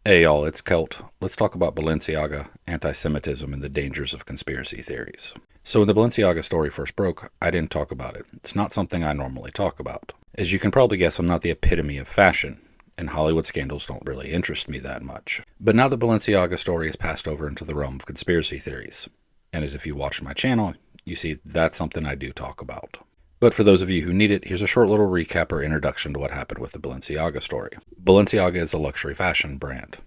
Hey y'all, it's Celt. Let's talk about Balenciaga, anti-Semitism, and the dangers of conspiracy theories. So when the Balenciaga story first broke, I didn't talk about it. It's not something I normally talk about. As you can probably guess, I'm not the epitome of fashion, and Hollywood scandals don't really interest me that much. But now the Balenciaga story has passed over into the realm of conspiracy theories. And as if you watch my channel, you see that's something I do talk about. But for those of you who need it, here's a short little recap or introduction to what happened with the Balenciaga story. Balenciaga is a luxury fashion brand.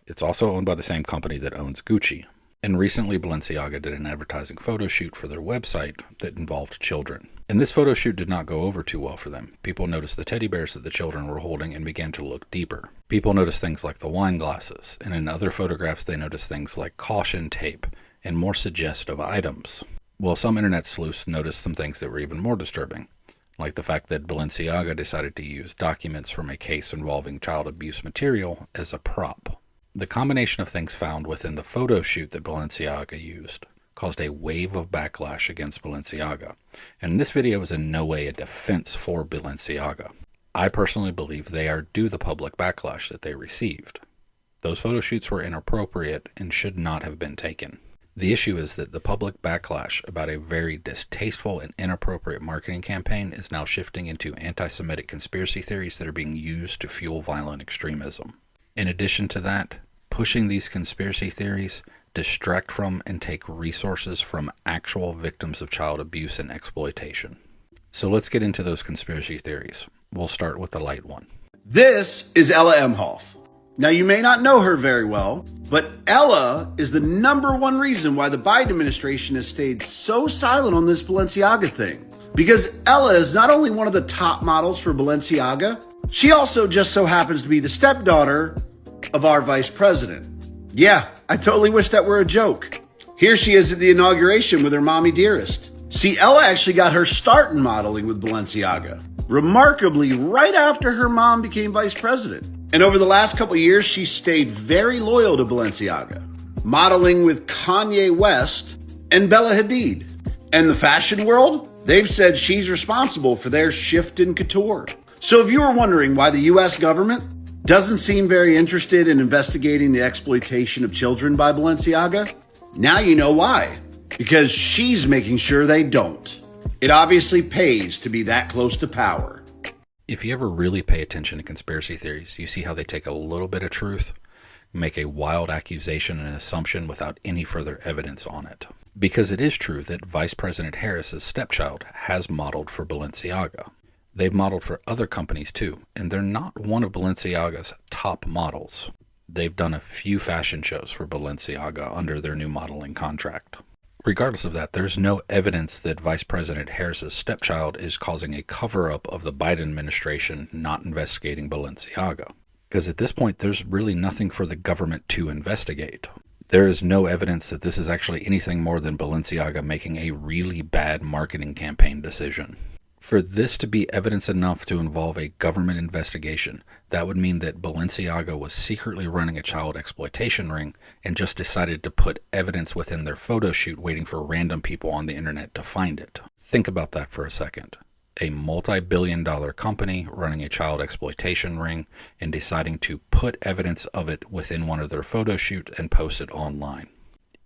It's also owned by the same company that owns Gucci. And recently Balenciaga did an advertising photo shoot for their website that involved children. And this photo shoot did not go over too well for them. People noticed the teddy bears that the children were holding and began to look deeper. People noticed things like the wine glasses, and in other photographs they noticed things like caution tape and more suggestive items. Well, some internet sleuths noticed some things that were even more disturbing, like the fact that Balenciaga decided to use documents from a case involving child abuse material as a prop. The combination of things found within the photo shoot that Balenciaga used caused a wave of backlash against Balenciaga, and this video is in no way a defense for Balenciaga. I personally believe they are due the public backlash that they received. Those photo shoots were inappropriate and should not have been taken. The issue is that the public backlash about a very distasteful and inappropriate marketing campaign is now shifting into anti-Semitic conspiracy theories that are being used to fuel violent extremism. In addition to that, pushing these conspiracy theories distract from and take resources from actual victims of child abuse and exploitation. So let's get into those conspiracy theories. We'll start with the light one. This is Ella Emhoff. Now, you may not know her very well, but Ella is the #1 reason why the Biden administration has stayed so silent on this Balenciaga thing. Because Ella is not only one of the top models for Balenciaga, she also just so happens to be the stepdaughter of our vice president. Yeah, I totally wish that were a joke. Here she is at the inauguration with her mommy dearest. See, Ella actually got her start in modeling with Balenciaga, remarkably right after her mom became vice president. And over the last couple years, she stayed very loyal to Balenciaga, modeling with Kanye West and Bella Hadid. And the fashion world, they've said she's responsible for their shift in couture. So if you were wondering why the US government doesn't seem very interested in investigating the exploitation of children by Balenciaga, now you know why. Because she's making sure they don't. It obviously pays to be that close to power. If you ever really pay attention to conspiracy theories, you see how they take a little bit of truth, make a wild accusation and assumption without any further evidence on it. Because it is true that Vice President Harris's stepchild has modeled for Balenciaga. They've modeled for other companies too, and they're not one of Balenciaga's top models. They've done a few fashion shows for Balenciaga under their new modeling contract. Regardless of that, there's no evidence that Vice President Harris's stepchild is causing a cover-up of the Biden administration not investigating Balenciaga. Because at this point, there's really nothing for the government to investigate. There is no evidence that this is actually anything more than Balenciaga making a really bad marketing campaign decision. For this to be evidence enough to involve a government investigation, that would mean that Balenciaga was secretly running a child exploitation ring and just decided to put evidence within their photo shoot waiting for random people on the internet to find it. Think about that for a second. A multi-billion-dollar company running a child exploitation ring and deciding to put evidence of it within one of their photo shoots and post it online.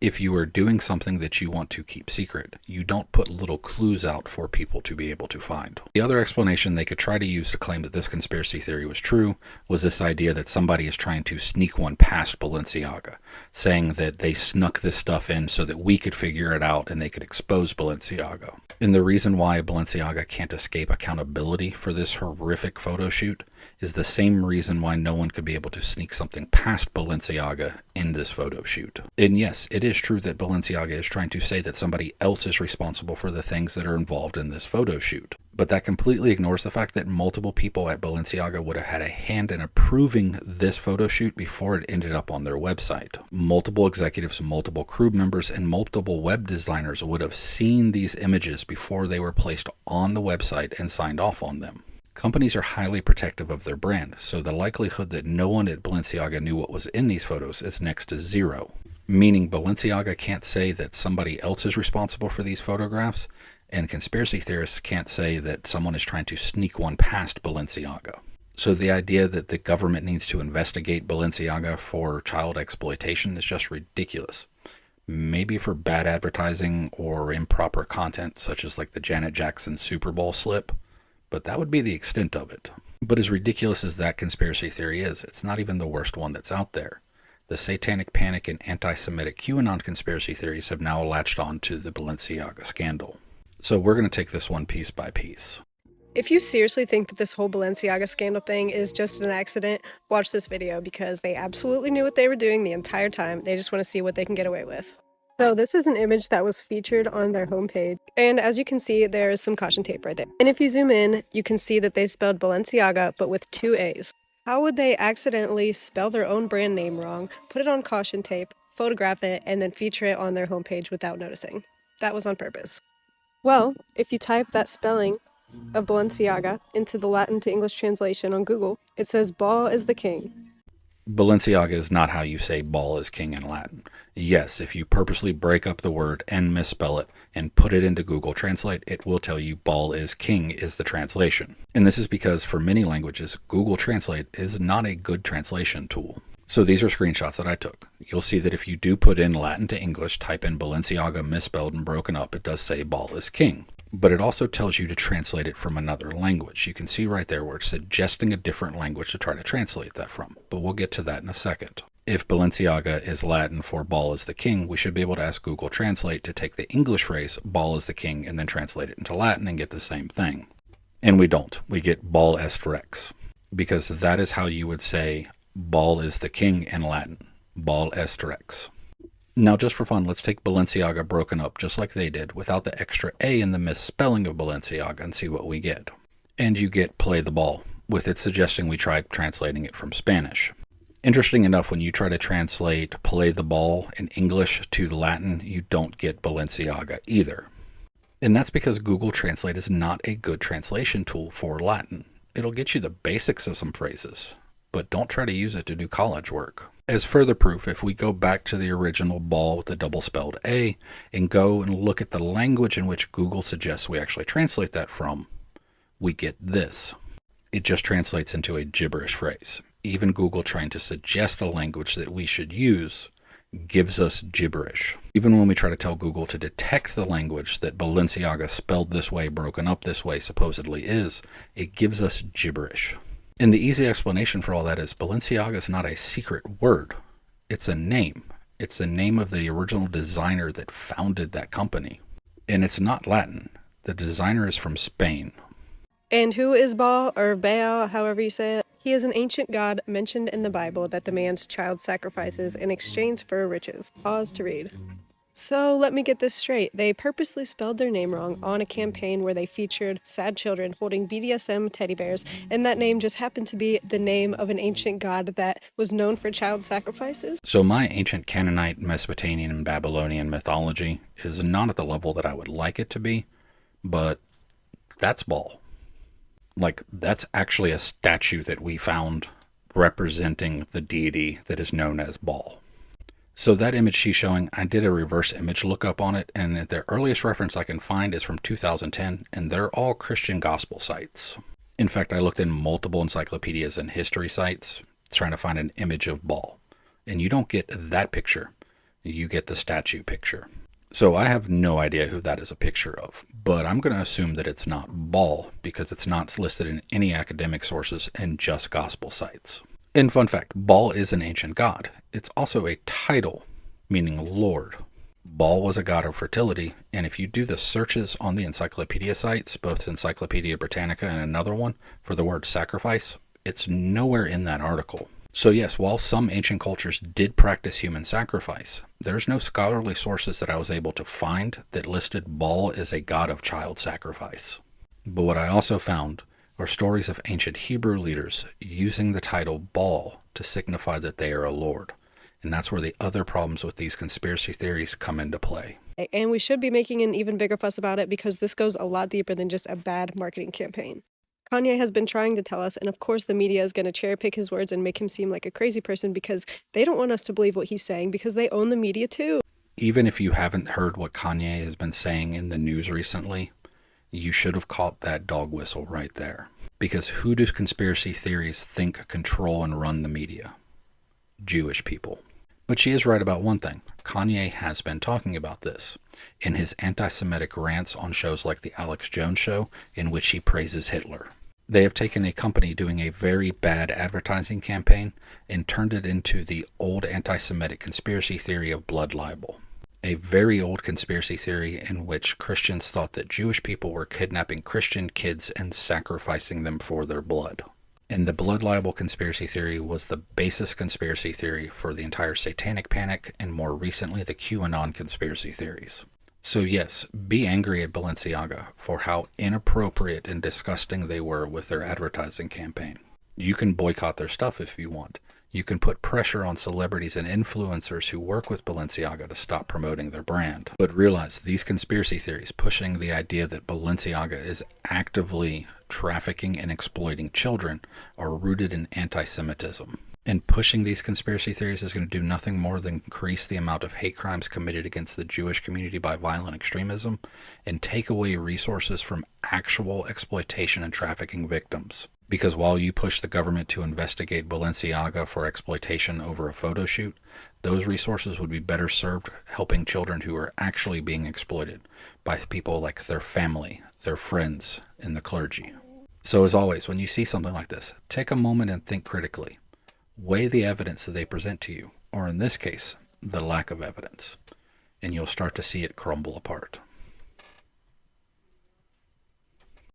If you are doing something that you want to keep secret, you don't put little clues out for people to be able to find. The other explanation they could try to use to claim that this conspiracy theory was true was this idea that somebody is trying to sneak one past Balenciaga, saying that they snuck this stuff in so that we could figure it out and they could expose Balenciaga. And the reason why Balenciaga can't escape accountability for this horrific photo shoot is the same reason why no one could be able to sneak something past Balenciaga in this photo shoot. And yes, it is true that Balenciaga is trying to say that somebody else is responsible for the things that are involved in this photo shoot. But that completely ignores the fact that multiple people at Balenciaga would have had a hand in approving this photo shoot before it ended up on their website. Multiple executives, multiple crew members, and multiple web designers would have seen these images before they were placed on the website and signed off on them. Companies are highly protective of their brand, so the likelihood that no one at Balenciaga knew what was in these photos is next to zero. Meaning Balenciaga can't say that somebody else is responsible for these photographs, and conspiracy theorists can't say that someone is trying to sneak one past Balenciaga. So the idea that the government needs to investigate Balenciaga for child exploitation is just ridiculous. Maybe for bad advertising or improper content, such as like the Janet Jackson Super Bowl slip, but that would be the extent of it. But as ridiculous as that conspiracy theory is, it's not even the worst one that's out there. The satanic panic and anti-Semitic QAnon conspiracy theories have now latched on to the Balenciaga scandal. So we're going to take this one piece by piece. If you seriously think that this whole Balenciaga scandal thing is just an accident, watch this video because they absolutely knew what they were doing the entire time. They just want to see what they can get away with. So this is an image that was featured on their homepage. And as you can see, there is some caution tape right there. And if you zoom in, you can see that they spelled Balenciaga, but with 2 A's. How would they accidentally spell their own brand name wrong, put it on caution tape, photograph it, and then feature it on their homepage without noticing? That was on purpose. Well, if you type that spelling of Balenciaga into the Latin to English translation on Google, it says Ball is the king. Balenciaga is not how you say ball is king in Latin. Yes, if you purposely break up the word and misspell it and put it into Google Translate, it will tell you ball is king is the translation. And this is because for many languages, Google Translate is not a good translation tool. So these are screenshots that I took. You'll see that if you do put in Latin to English, type in Balenciaga misspelled and broken up, it does say ball is king. But it also tells you to translate it from another language. You can see right there where it's suggesting a different language to try to translate that from. But we'll get to that in a second. If Balenciaga is Latin for ball is the king, we should be able to ask Google Translate to take the English phrase ball is the king and then translate it into Latin and get the same thing. And we don't. We get ball est rex. Because that is how you would say ball is the king in Latin. Ball est rex. Now, just for fun, let's take Balenciaga broken up just like they did, without the extra A in the misspelling of Balenciaga, and see what we get. And you get play the ball, with it suggesting we tried translating it from Spanish. Interesting enough, when you try to translate play the ball in English to Latin, you don't get Balenciaga either. And that's because Google Translate is not a good translation tool for Latin. It'll get you the basics of some phrases, but don't try to use it to do college work. As further proof, if we go back to the original ball with the double-spelled A and go and look at the language in which Google suggests we actually translate that from, we get this. It just translates into a gibberish phrase. Even Google trying to suggest a language that we should use gives us gibberish. Even when we try to tell Google to detect the language that Balenciaga spelled this way, broken up this way, supposedly is, it gives us gibberish. And the easy explanation for all that is Balenciaga is not a secret word. It's a name. It's the name of the original designer that founded that company. And it's not Latin. The designer is from Spain. And who is Baal, or Baal, however you say it? He is an ancient god mentioned in the Bible that demands child sacrifices in exchange for riches. Pause to read. So let me get this straight. They purposely spelled their name wrong on a campaign where they featured sad children holding BDSM teddy bears, and that name just happened to be the name of an ancient god that was known for child sacrifices? So my ancient Canaanite, Mesopotamian, and Babylonian mythology is not at the level that I would like it to be, but that's Baal. Like, that's actually a statue that we found representing the deity that is known as Baal. So that image she's showing, I did a reverse image lookup on it, and the earliest reference I can find is from 2010, and they're all Christian gospel sites. In fact, I looked in multiple encyclopedias and history sites trying to find an image of Baal. And you don't get that picture, you get the statue picture. So I have no idea who that is a picture of, but I'm going to assume that it's not Baal because it's not listed in any academic sources and just gospel sites. And fun fact, Baal is an ancient god. It's also a title, meaning Lord. Baal was a god of fertility, and if you do the searches on the encyclopedia sites, both Encyclopedia Britannica and another one, for the word sacrifice, it's nowhere in that article. So yes, while some ancient cultures did practice human sacrifice, there's no scholarly sources that I was able to find that listed Baal as a god of child sacrifice. But what I also found are stories of ancient Hebrew leaders using the title Baal to signify that they are a lord. And that's where the other problems with these conspiracy theories come into play. And we should be making an even bigger fuss about it because this goes a lot deeper than just a bad marketing campaign. Kanye has been trying to tell us, and of course the media is going to cherry pick his words and make him seem like a crazy person because they don't want us to believe what he's saying because they own the media too. Even if you haven't heard what Kanye has been saying in the news recently, You should have caught that dog whistle right there. Because who do conspiracy theories think control and run the media? Jewish people. But she is right about one thing. Kanye has been talking about this in his anti-Semitic rants on shows like The Alex Jones Show, in which he praises Hitler. They have taken a company doing a very bad advertising campaign and turned it into the old anti-Semitic conspiracy theory of blood libel. A very old conspiracy theory in which Christians thought that Jewish people were kidnapping Christian kids and sacrificing them for their blood. And the blood libel conspiracy theory was the basis conspiracy theory for the entire satanic panic and more recently the QAnon conspiracy theories. So yes, be angry at Balenciaga for how inappropriate and disgusting they were with their advertising campaign. You can boycott their stuff if you want. You can put pressure on celebrities and influencers who work with Balenciaga to stop promoting their brand. But realize these conspiracy theories pushing the idea that Balenciaga is actively trafficking and exploiting children are rooted in anti-Semitism. And pushing these conspiracy theories is going to do nothing more than increase the amount of hate crimes committed against the Jewish community by violent extremism and take away resources from actual exploitation and trafficking victims. Because while you push the government to investigate Balenciaga for exploitation over a photo shoot, those resources would be better served helping children who are actually being exploited by people like their family, their friends, and the clergy. So as always, when you see something like this, take a moment and think critically. Weigh the evidence that they present to you, or in this case, the lack of evidence, and you'll start to see it crumble apart.